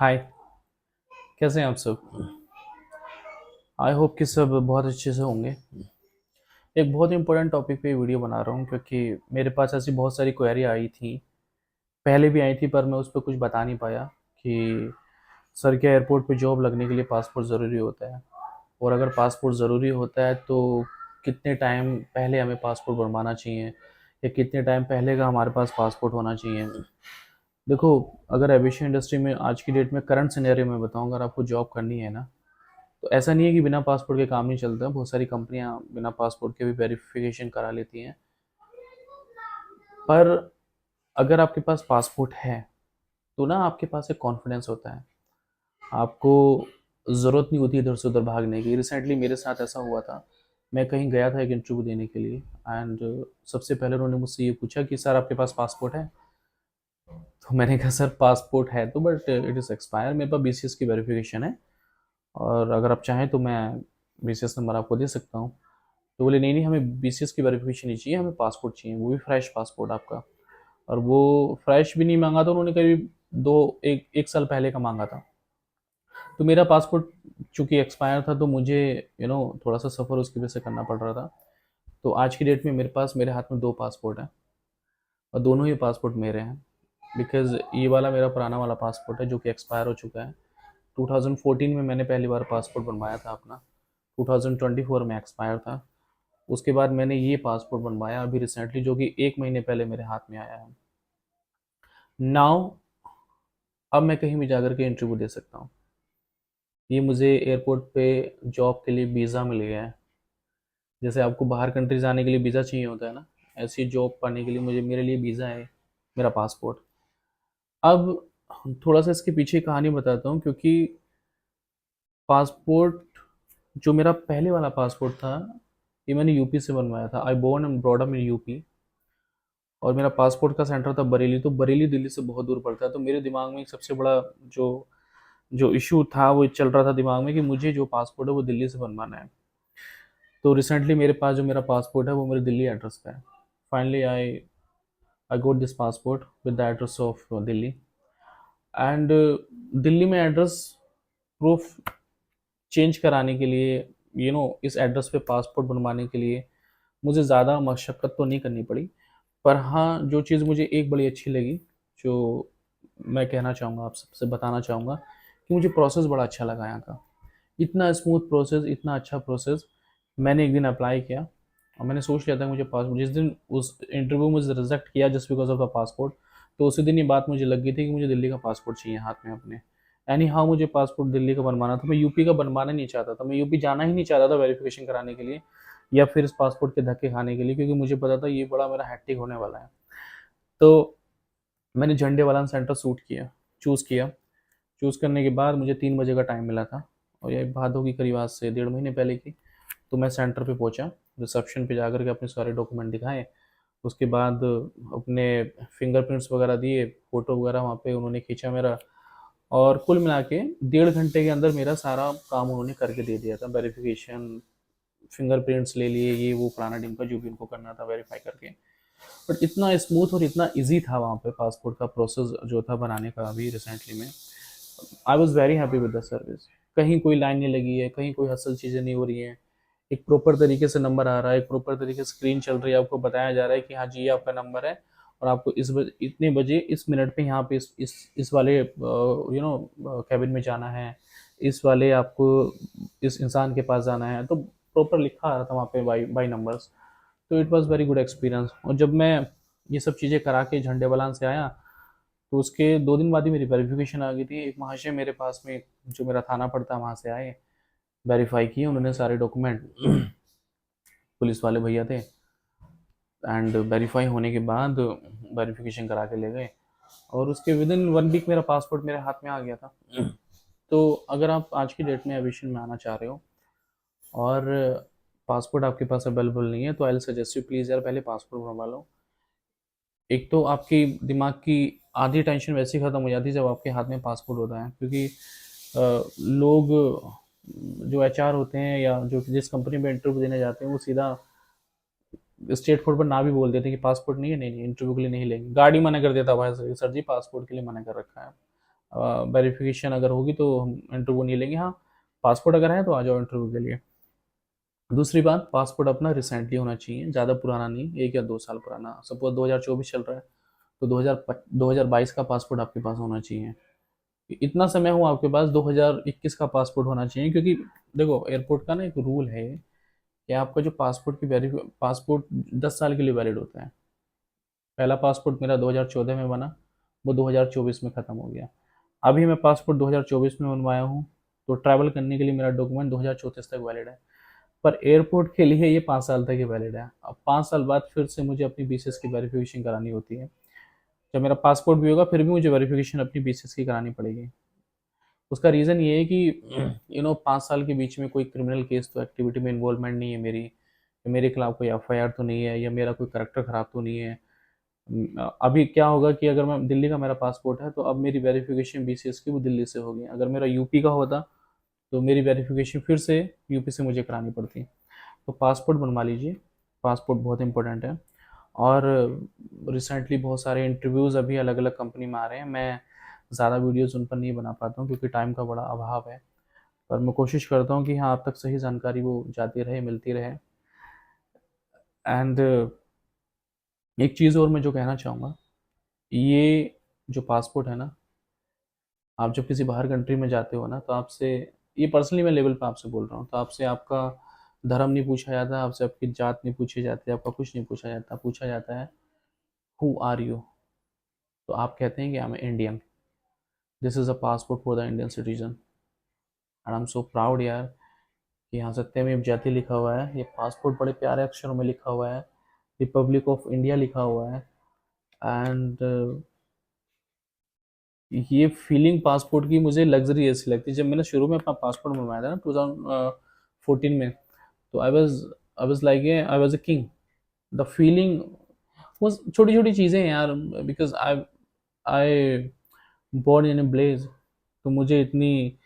हाय। कैसे हैं आप सब? आई होप कि सब बहुत अच्छे से होंगे। एक बहुत इंपॉर्टेंट टॉपिक पे वीडियो बना रहा हूँ क्योंकि मेरे पास ऐसी बहुत सारी क्वेरी आई थी, पहले भी आई थी, पर मैं उस पर कुछ बता नहीं पाया कि सर क्या एयरपोर्ट पे जॉब लगने के लिए पासपोर्ट ज़रूरी होता है, और अगर पासपोर्ट ज़रूरी होता है तो कितने टाइम पहले हमें पासपोर्ट बनवाना चाहिए, या कितने टाइम पहले का हमारे पास पासपोर्ट होना चाहिए। देखो, अगर एविएशन इंडस्ट्री में आज की डेट में करंट सिनेरियो में बताऊँ, अगर आपको जॉब करनी है ना, तो ऐसा नहीं है कि बिना पासपोर्ट के काम नहीं चलता। बहुत सारी कंपनियां बिना पासपोर्ट के भी वेरिफिकेशन करा लेती हैं। पर अगर आपके पास पासपोर्ट है तो ना आपके पास एक कॉन्फिडेंस होता है, आपको ज़रूरत नहीं होती इधर से उधर भागने की। रिसेंटली मेरे साथ ऐसा हुआ था, मैं कहीं गया था एक इंटरव्यू देने के लिए, एंड सबसे पहले उन्होंने मुझसे ये पूछा कि सर आपके पास पासपोर्ट है। तो मैंने कहा सर पासपोर्ट है तो, बट इट इज़ एक्सपायर, मेरे पास बीसीएस की वेरिफिकेशन है, और अगर आप चाहें तो मैं बीसीएस नंबर आपको दे सकता हूँ। तो बोले नहीं नहीं, हमें बीसीएस की वेरिफिकेशन नहीं चाहिए, हमें पासपोर्ट चाहिए, वो भी फ्रेश पासपोर्ट आपका। और वो फ्रेश भी नहीं मांगा था उन्होंने, करीब एक साल पहले का मांगा था। तो मेरा पासपोर्ट चूंकि एक्सपायर था तो मुझे थोड़ा सा सफ़र उसकी वजह से करना पड़ रहा था। तो आज की डेट में मेरे पास, मेरे हाथ में दो पासपोर्ट हैं, और दोनों ही पासपोर्ट मेरे हैं। बिकॉज ये वाला मेरा पुराना वाला पासपोर्ट है जो कि एक्सपायर हो चुका है। 2014 में मैंने पहली बार पासपोर्ट बनवाया था अपना, 2024 में एक्सपायर था। उसके बाद मैंने ये पासपोर्ट बनवाया अभी रिसेंटली, जो कि एक महीने पहले मेरे हाथ में आया है। नाउ अब मैं कहीं भी जाकर के इंटरव्यू दे सकता हूँ। ये मुझे एयरपोर्ट पे जॉब के लिए वीज़ा मिल गया है। जैसे आपको बाहर कंट्री जाने के लिए वीज़ा चाहिए होता है ना, ऐसी जॉब पाने के लिए मुझे, मेरे लिए वीज़ा है मेरा पासपोर्ट। अब थोड़ा सा इसके पीछे कहानी बताता हूँ, क्योंकि पासपोर्ट जो मेरा पहले वाला पासपोर्ट था, ये मैंने यूपी से बनवाया था। I born and brought up in UP, और मेरा पासपोर्ट का सेंटर था बरेली। तो बरेली दिल्ली से बहुत दूर पड़ता है। तो मेरे दिमाग में एक सबसे बड़ा जो जो इशू था वो चल रहा था दिमाग में, कि मुझे जो पासपोर्ट है वो दिल्ली से बनवाना है। तो रिसेंटली मेरे पास जो मेरा पासपोर्ट है वो मेरे दिल्ली एड्रेस पे है। Finally I goat this passport with the address of Delhi. And Delhi में एड्रेस प्रूफ चेंज कराने के लिए, इस एड्रेस पे पासपोर्ट बनवाने के लिए मुझे ज़्यादा मशक्क़त तो नहीं करनी पड़ी। पर हाँ, जो चीज़ मुझे एक बड़ी अच्छी लगी, जो मैं कहना चाहूँगा, आप सबसे बताना चाहूँगा, कि मुझे प्रोसेस बड़ा अच्छा लगा यहाँ का। इतना स्मूथ प्रोसेस, इतना अच्छा प्रोसेस। मैंने एक दिन अप्लाई किया, और मैंने सोच लिया था कि मुझे पासपोर्ट, जिस दिन उस इंटरव्यू में मुझे रिजेक्ट किया just because of the passport, तो उसी दिन ये बात मुझे लग गई थी कि मुझे दिल्ली का पासपोर्ट चाहिए हाथ में अपने। एनी हाँ, मुझे पासपोर्ट दिल्ली का बनवाना था, मैं यूपी का बनवाना नहीं चाहता था, मैं यूपी जाना ही नहीं चाहता था वेरिफिकेशन कराने के लिए, या फिर इस पासपोर्ट के धक्के खाने के लिए, क्योंकि मुझे पता था ये बड़ा मेरा हैट्रिक होने वाला है। तो मैंने झंडे वाला सेंटर चूज़ किया। चूज़ करने के बाद मुझे 3 बजे का टाइम मिला था, और ये बात होगी करीब आज से 1.5 महीने पहले की। तो मैं सेंटर पे पहुंचा, रिसेप्शन पे जाकर के अपने सारे डॉक्यूमेंट दिखाए। उसके बाद अपने फिंगरप्रिंट्स वगैरह दिए, फ़ोटो वगैरह वहाँ पे उन्होंने खींचा मेरा, और कुल मिला के 1.5 घंटे के अंदर मेरा सारा काम उन्होंने करके दे दिया था। वेरिफिकेशन, फिंगरप्रिंट्स ले लिए, ये वो फलाना ढिमका, जो भी उनको करना था वेरीफाई करके। बट इतना स्मूथ और इतना ईजी था वहाँ पे पासपोर्ट का प्रोसेस जो था बनाने का अभी रिसेंटली में। I was very happy with the service. कहीं कोई लाइन नहीं लगी है, कहीं कोई हसल चीज़ें नहीं हो रही हैं। एक प्रॉपर तरीके से नंबर आ रहा है, एक प्रॉपर तरीके से स्क्रीन चल रही है, आपको बताया जा रहा है कि हाँ जी ये आपका नंबर है, और आपको इतने बजे इस मिनट पे यहाँ पे इस वाले कैबिन में जाना है, इस वाले आपको इस इंसान के पास जाना है। तो प्रॉपर लिखा आ रहा था वहाँ पे बाई बाई नंबर्स। तो it was very good experience. और जब मैं ये सब चीज़ें करा के झंडे वालान से आया, तो उसके 2 दिन बाद ही मेरी वेरिफिकेशन आ गई थी। एक महाशय मेरे पास में, जो मेरा थाना पड़ता है वहाँ से आए, वेरीफाई किए उन्होंने सारे डॉक्यूमेंट। पुलिस वाले भैया थे, एंड वेरीफाई होने के बाद वेरिफिकेशन करा के ले गए, और उसके विद इन 1 वीक मेरा पासपोर्ट मेरे हाथ में आ गया था। तो अगर आप आज की डेट में एविएशन में आना चाह रहे हो, और पासपोर्ट आपके पास अवेलेबल नहीं है, तो I will suggest you, please यार पहले पासपोर्ट बनवा लो। एक तो आपकी दिमाग की आधी टेंशन वैसे ही ख़त्म हो जाती है जब आपके हाथ में पासपोर्ट होता है, क्योंकि लोग जो एचआर होते हैं, या जो जिस कंपनी में इंटरव्यू देने जाते हैं, वो सीधा स्ट्रेट फॉरवर्ड ना भी बोल देते हैं कि पासपोर्ट नहीं है, नहीं नहीं इंटरव्यू के लिए नहीं लेंगे। गाड़ी मना कर देता भाई, सर जी पासपोर्ट के लिए मना कर रखा है। वेरिफिकेशन अगर होगी तो हम इंटरव्यू नहीं लेंगे। हाँ, पासपोर्ट अगर है तो आ जाओ इंटरव्यू के लिए। दूसरी बात, पासपोर्ट अपना रिसेंटली होना चाहिए, ज़्यादा पुराना नहीं, 1 या 2 साल पुराना। सपोज 2024 चल रहा है तो 2022 का पासपोर्ट आपके पास होना चाहिए। इतना समय हो आपके पास, 2021 का पासपोर्ट होना चाहिए, क्योंकि देखो एयरपोर्ट का ना एक रूल है कि आपका जो पासपोर्ट 10 साल के लिए वैलिड होता है। पहला पासपोर्ट मेरा 2014 में बना, वो 2024 में ख़त्म हो गया। अभी मैं पासपोर्ट 2024 में बनवाया हूँ, तो ट्रैवल करने के लिए मेरा डॉक्यूमेंट 2034 तक वैलिड है। पर एयरपोर्ट के लिए ये 5 साल तक ही वैलिड है। अब 5 साल बाद फिर से मुझे अपनी बीसीएस की वेरिफिकेशन करानी होती है। जब मेरा पासपोर्ट भी होगा फिर भी मुझे वेरिफिकेशन अपनी बीसीएस की करानी पड़ेगी। उसका रीज़न ये है कि 5 साल के बीच में कोई क्रिमिनल केस तो एक्टिविटी में इन्वॉल्वमेंट नहीं है मेरी, मेरे खिलाफ कोई एफआईआर तो नहीं है, या मेरा कोई करेक्टर ख़राब तो नहीं है। अभी क्या होगा कि अगर मैं दिल्ली का मेरा पासपोर्ट है तो अब मेरी वेरिफिकेशन बीसीएस की वो दिल्ली से होगी। अगर मेरा यूपी का होता तो मेरी वेरिफिकेशन फिर से यूपी से मुझे करानी पड़ती। तो पासपोर्ट बनवा लीजिए, पासपोर्ट बहुत इंपॉर्टेंट है। और रिसेंटली बहुत सारे इंटरव्यूज़ अभी अलग अलग कंपनी में आ रहे हैं। मैं ज़्यादा वीडियोज़ उन पर नहीं बना पाता हूँ क्योंकि टाइम का बड़ा अभाव है, पर मैं कोशिश करता हूँ कि हाँ आप तक सही जानकारी वो जाती रहे, मिलती रहे। एंड एक चीज़ और मैं जो कहना चाहूँगा, ये जो पासपोर्ट है ना, आप जब किसी बाहर कंट्री में जाते हो ना तो आपसे, ये पर्सनली मैं लेवल पे आपसे बोल रहा हूँ, तो आपसे आपका धर्म नहीं पूछा जाता, आपसे आपकी जात नहीं पूछी जाती, आपका कुछ नहीं पूछा जाता। पूछा जाता है हु आर यू। तो आप कहते हैं कि I am Indian, this is a passport for the Indian citizen. And I am so proud यार कि यहाँ सत्यमेव जयते लिखा हुआ है, ये पासपोर्ट बड़े प्यारे अक्षरों में लिखा हुआ है, रिपब्लिक ऑफ इंडिया लिखा हुआ है। एंड ये फीलिंग पासपोर्ट की मुझे लग्जरी ऐसी लगती है। जब मैंने शुरू में अपना पासपोर्ट बनवाया था ना 2014 में, तो I was like I was a king. The feeling वो छोटी छोटी चीज़ें हैं यार, because I born in a blaze. तो मुझे इतनी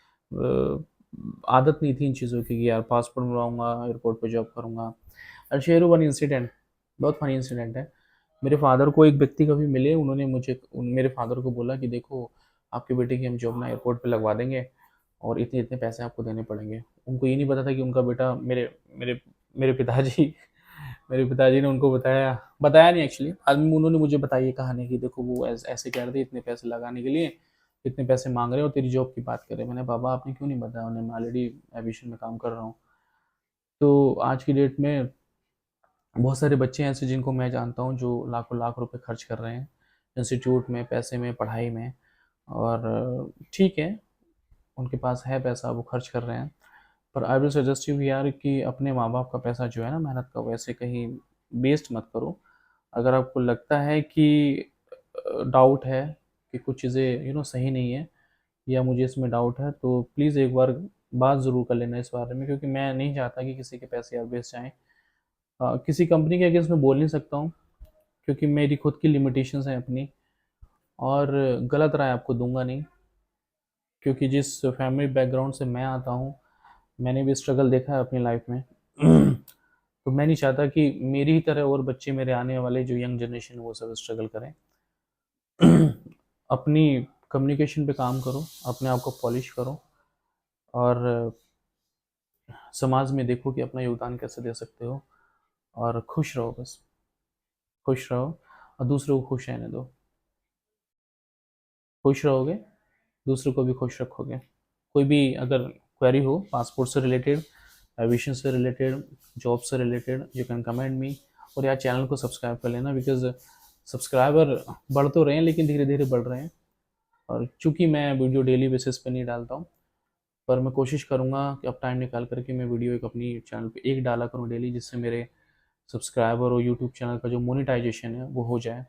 आदत नहीं थी इन चीज़ों की कि यार पासपोर्ट बनवाऊंगा, एयरपोर्ट पे जॉब करूंगा। और शेयर वन इंसिडेंट, बहुत फनी इंसिडेंट है। मेरे फादर को एक व्यक्ति कभी मिले, उन्होंने मेरे फादर को बोला कि देखो आपके बेटे की हम जॉब ना एयरपोर्ट पे लगवा देंगे और इतने इतने पैसे आपको देने पड़ेंगे। उनको ये नहीं पता था कि उनका बेटा मेरे मेरे मेरे पिताजी मेरे पिताजी ने उनको बताया, बताया नहीं एक्चुअली, बाद में उन्होंने मुझे बताई ये कहानी कि देखो वो ऐसे कह रहे थे इतने पैसे लगाने के लिए, इतने पैसे मांग रहे हो, तेरी जॉब की बात कर रहे हैं। मैंने बाबा आपने क्यों नहीं बताया उन्हें, मैं ऑलरेडी एविएशन में काम कर रहा हूँ। तो आज की डेट में बहुत सारे बच्चे हैं ऐसे जिनको मैं जानता हूँ जो लाखों लाख रुपए खर्च कर रहे हैं इंस्टीट्यूट में, पैसे में, पढ़ाई में। और ठीक है, उनके पास है पैसा, वो खर्च कर रहे हैं। पर आई विल सजेस्ट यू यार कि अपने माँ बाप का पैसा जो है ना, मेहनत का, वैसे कहीं वेस्ट मत करो। अगर आपको लगता है कि डाउट है कि कुछ चीज़ें सही नहीं है, या मुझे इसमें डाउट है, तो प्लीज़ एक बार बात ज़रूर कर लेना इस बारे में, क्योंकि मैं नहीं चाहता कि किसी के पैसे यार वेस्ट जाएँ। किसी कंपनी के अगेंस्ट मैं बोल नहीं सकता हूँ क्योंकि मेरी खुद की लिमिटेशंस हैं अपनी, और गलत राय आपको दूंगा नहीं, क्योंकि जिस फैमिली बैकग्राउंड से मैं आता हूँ, मैंने भी स्ट्रगल देखा है अपनी लाइफ में। तो मैं नहीं चाहता कि मेरी ही तरह और बच्चे, मेरे आने वाले जो यंग जनरेशन वो सब स्ट्रगल करें। अपनी कम्युनिकेशन पे काम करो, अपने आप को पॉलिश करो, और समाज में देखो कि अपना योगदान कैसे दे सकते हो, और खुश रहो, बस खुश रहो और दूसरों को खुश रहने दो। खुश रहोगे, दूसरों को भी खुश रखोगे। कोई भी अगर क्वेरी हो पासपोर्ट से रिलेटेड, एविएशन से रिलेटेड, जॉब से related, you can comment me. और यार चैनल को सब्सक्राइब कर लेना, बिकॉज सब्सक्राइबर बढ़ तो रहे हैं लेकिन धीरे धीरे बढ़ रहे हैं। और चूंकि मैं वीडियो डेली बेसिस पे नहीं डालता हूँ, पर मैं कोशिश करूँगा कि अब टाइम निकाल करके मैं वीडियो एक अपनी चैनल पे एक डाला करूँ डेली, जिससे मेरे सब्सक्राइबर और यूट्यूब चैनल का जो मोनेटाइजेशन है वो हो जाए।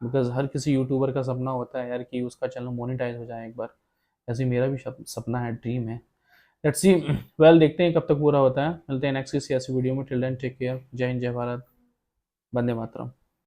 बिकॉज हर किसी यूट्यूबर का सपना होता है यार कि उसका चैनल मोनेटाइज हो जाए एक बार। ऐसे ही मेरा भी सपना है, ड्रीम है। लेट्स सी, वेल देखते हैं कब तक पूरा होता है। मिलते हैं नेक्स्ट किसी ऐसी वीडियो में। टिल देन टेक केयर, जय हिंद, जय भारत, वंदे मातरम।